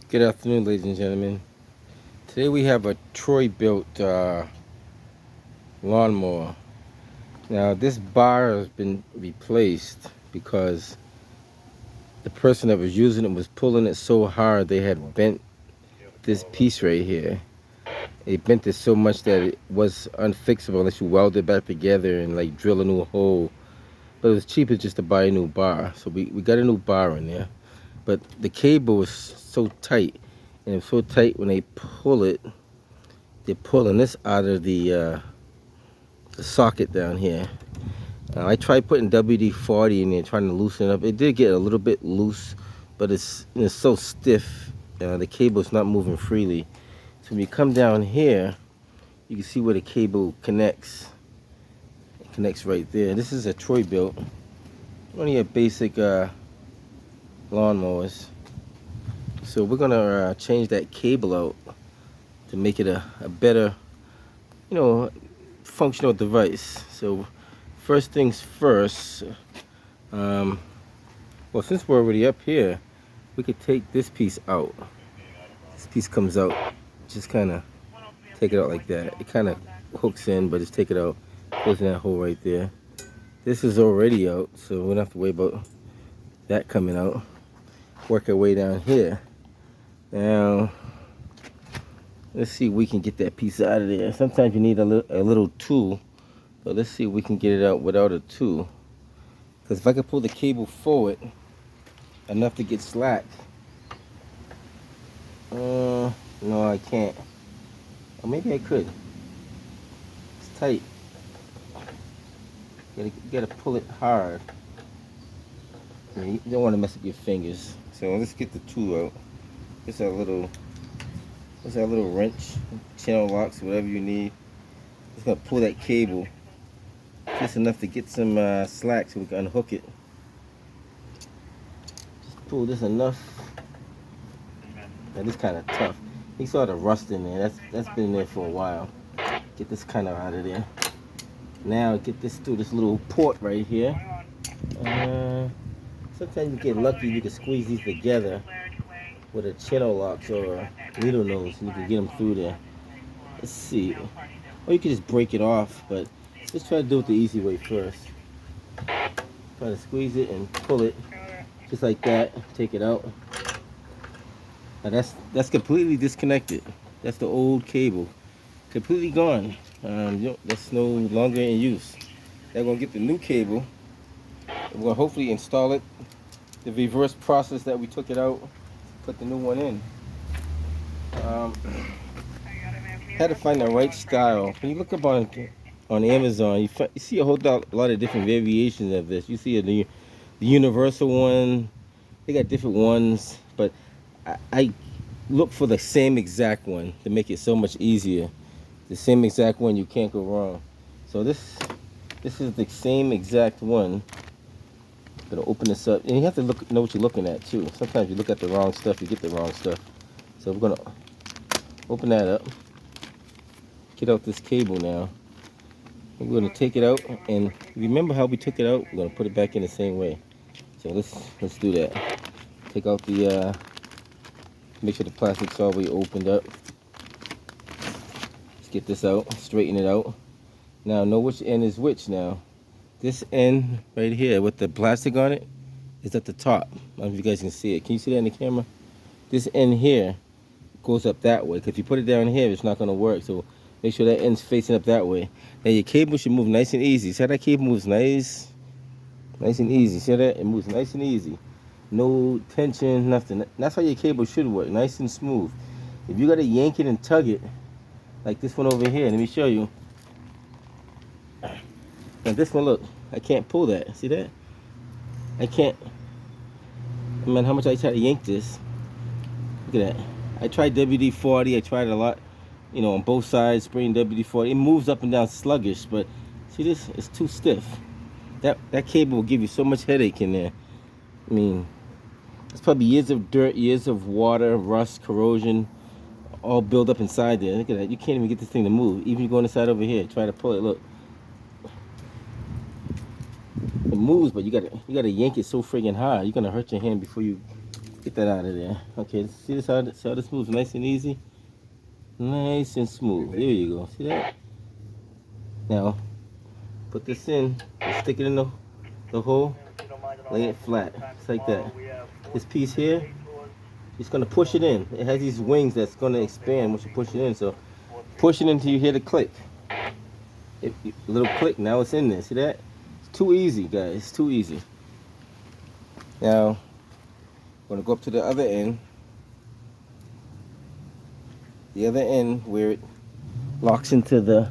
Good afternoon, ladies and gentlemen. Today we have a Troy-built lawnmower. Now this bar has been replaced because the person that was using it was pulling it so hard they had bent this piece right here. They bent it so much that it was unfixable unless you weld it back together and like drill a new hole. But it was cheaper just to buy a new bar. So we got a new bar in there. But the cable was so tight. And it's so tight when they pull it, they're pulling this out of the socket down here. I tried putting WD-40 in there, trying to loosen it up. It did get a little bit loose, but it's so stiff. The cable's not moving freely. So when you come down here, you can see where the cable connects. It connects right there. This is a Troy built, only a basic lawnmowers. So we're gonna change that cable out to make it a better, you know, functional device. So first things first, well, since we're already up here, we could take this piece out. This piece comes out, just kind of take it out like that. It kind of hooks in, but just take it out, goes in that hole right there. This is already out, so we don't have to worry about that coming out. Work our way down here. Now, let's see if we can get that piece out of there. Sometimes you need a little tool, but let's see if we can get it out without a tool. Because if I could pull the cable forward enough to get slack, no, I can't. Or maybe I could. It's tight. You gotta pull it hard. You don't want to mess up your fingers. So let's get the tool out. It's our little wrench, channel locks, whatever you need. Just gonna pull that cable just enough to get some slack so we can unhook it. Just pull this enough. That is kind of tough. You saw the rust in there. That's been there for a while. Get this kind of out of there. Now get this through this little port right here. Sometimes you get lucky. You can squeeze these together with a channel locks or needle nose, and you can get them through there. Let's see. Or you can just break it off, but let's try to do it the easy way first. Try to squeeze it and pull it just like that. Take it out. Now that's completely disconnected. That's the old cable, completely gone. That's no longer in use. Now we're gonna get the new cable. We're gonna hopefully install it. The reverse process that we took it out, put the new one in. Had to find the right style. When you look up on Amazon, you see a whole lot of different variations of this. You see the universal one. They got different ones, but I look for the same exact one to make it so much easier. The same exact one, you can't go wrong. So this is the same exact one. Gonna open this up, and you have to know what you're looking at too. Sometimes you look at the wrong stuff, you get the wrong stuff. So we're gonna open that up, get out this cable now. We're gonna take it out, and remember how we took it out? We're gonna put it back in the same way. So let's do that. Take out the make sure the plastic's all the way opened up. Let's get this out, straighten it out. Now know which end is which now. This end right here with the plastic on it is at the top. I don't know if you guys can see it. Can you see that in the camera? This end here goes up that way. Because if you put it down here, it's not going to work. So make sure that end's facing up that way. Now your cable should move nice and easy. See how that cable moves nice and easy. See that? It moves nice and easy. No tension, nothing. That's how your cable should work, nice and smooth. If you got to yank it and tug it, like this one over here, let me show you. And this one, look, I can't pull that. See that? I can't. Man, how much I try to yank this. Look at that. I tried WD-40. I tried a lot, on both sides, spraying WD-40. It moves up and down sluggish, but see this? It's too stiff. That cable will give you so much headache in there. I mean, it's probably years of dirt, years of water, rust, corrosion, all built up inside there. Look at that. You can't even get this thing to move. Even you go inside over here, try to pull it. Look. It moves, but you gotta yank it so friggin' hard. You're gonna hurt your hand before you Get that out of there. Okay, see this how this moves nice and easy? Nice and smooth. There you go. See that? Now, put this in, stick it in the hole, lay it flat, just like that. This piece here, it's gonna push it in. It has these wings that's gonna expand once you push it in. So push it until you hear the click. A little click, now it's in there. See that? It's too easy, guys. It's too easy. Now, I'm gonna go up to the other end. The other end where it locks into the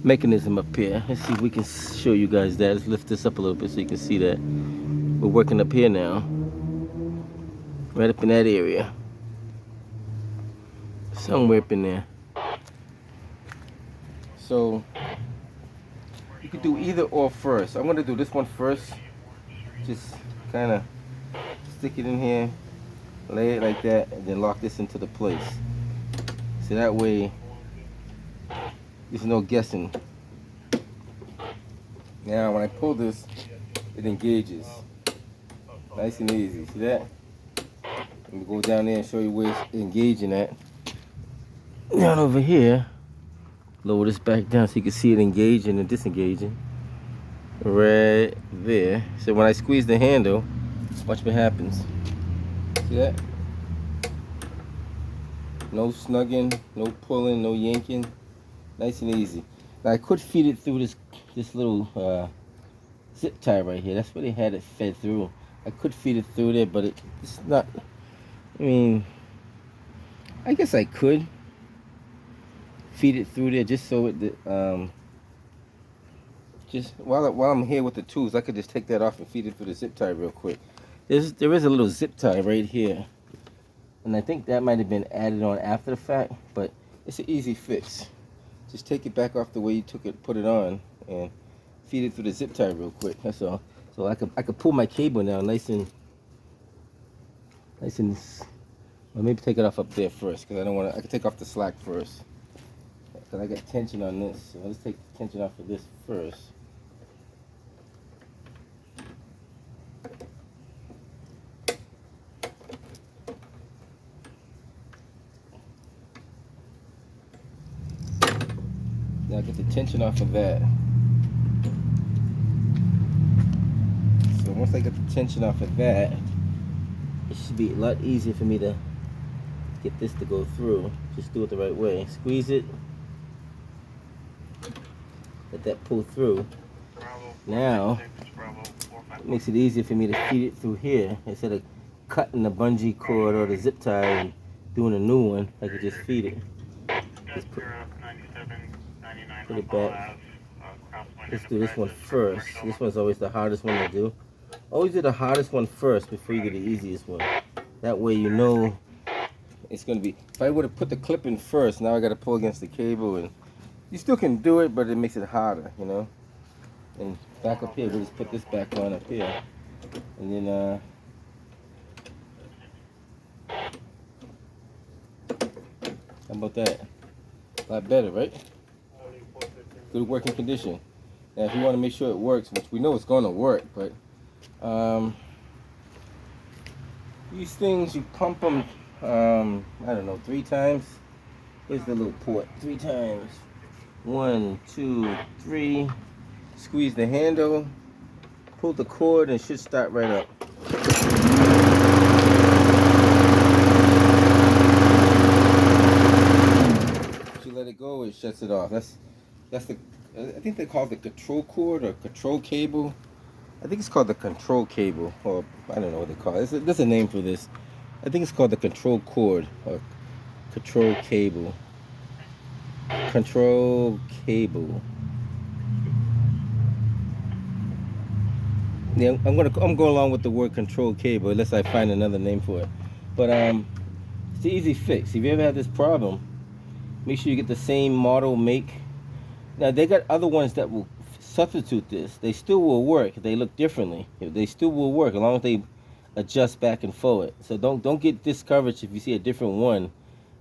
mechanism up here. Let's see if we can show you guys that. Let's lift this up a little bit so you can see that. We're working up here now. Right up in that area. Somewhere up in there. So, you could do either or first. I'm gonna do this one first. Just kind of stick it in here, lay it like that, and then lock this into the place. So that way, there's no guessing. Now, when I pull this, it engages. Nice and easy. See that? Let me go down there and show you where it's engaging at. Down over here, lower this back down so you can see it engaging and disengaging. Right there. So when I squeeze the handle, watch what happens. See that? No snugging, no pulling, no yanking. Nice and easy. Now I could feed it through this little zip tie right here. That's where they had it fed through. I could feed it through there, but it's not. I mean, I guess I could feed it through there just so it just while I'm here with the tools, I could just take that off and feed it through the zip tie real quick. There is a little zip tie right here, and I think that might have been added on after the fact, but it's an easy fix. Just take it back off the way you put it on, and feed it through the zip tie real quick. That's all. So I could pull my cable now, nice and. Well, maybe take it off up there first, because I don't want to. I can take off the slack first, because I got tension on this. So let's take the tension off of this first. Now get the tension off of that. So once I get the tension off of that, it should be a lot easier for me to get this to go through. Just do it the right way. Squeeze it. Let that pull through. Now, it makes it easier for me to feed it through here. Instead of cutting the bungee cord or the zip tie and doing a new one, I could just feed it. Just put it back. Let's do this one first. This one's always the hardest one to do. Always do the hardest one first before you get the easiest one. That way you know it's going to be. If I would have put the clip in first, now I got to pull against the cable, and you still can do it, but it makes it harder, you know. And back up here, we'll just put this back on up here, and then how about that? A lot better, right? Good working condition. Now, if you want to make sure it works, which we know it's going to work, but these things, you pump them, I don't know, 3 times. Where's the little port? 3 times. 1, 2, 3. Squeeze the handle, pull the cord, and it should start right up. If you let it go, it shuts it off. That's the, I think they call it the control cord or control cable. I think it's called the control cable, or I don't know what they call it. There's a name for this. I think it's called the control cord or control cable. Control cable. Yeah, I'm going along with the word control cable unless I find another name for it. But it's an easy fix. If you ever had this problem, make sure you get the same model make. Now they got other ones that will substitute this. They still will work. They look differently. They still will work as long as they adjust back and forward. So don't get discouraged if you see a different one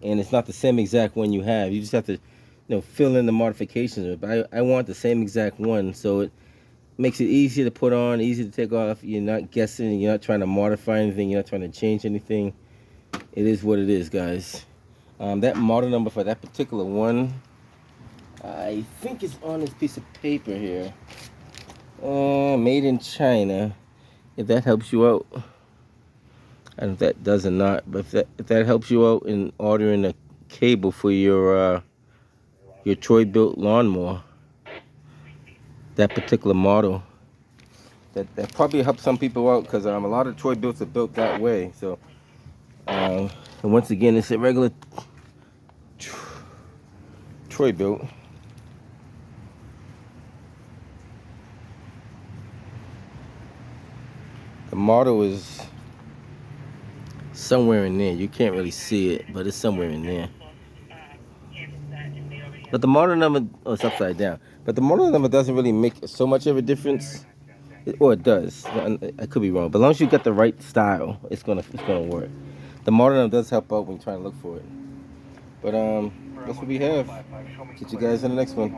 and it's not the same exact one you have. You just have to, fill in the modifications. But I want the same exact one, so makes it easier to put on, easy to take off. You're not guessing. You're not trying to modify anything. You're not trying to change anything. It is what it is, guys. That model number for that particular one, I think it's on this piece of paper here. Made in China. If that helps you out, I don't know if that does or not, but if that helps you out in ordering a cable for your Troy built lawnmower, that particular model, that probably helps some people out because a lot of Troy builts are built that way. So, and once again, it's a regular Troy built. The model is somewhere in there. You can't really see it, but it's somewhere in there. But the model number, oh, it's upside down. But the model number doesn't really make so much of a difference, or it does. I could be wrong, but as long as you get the right style, it's gonna work. The model number does help out when you're trying to look for it. But that's what we have. Catch you guys in the next one.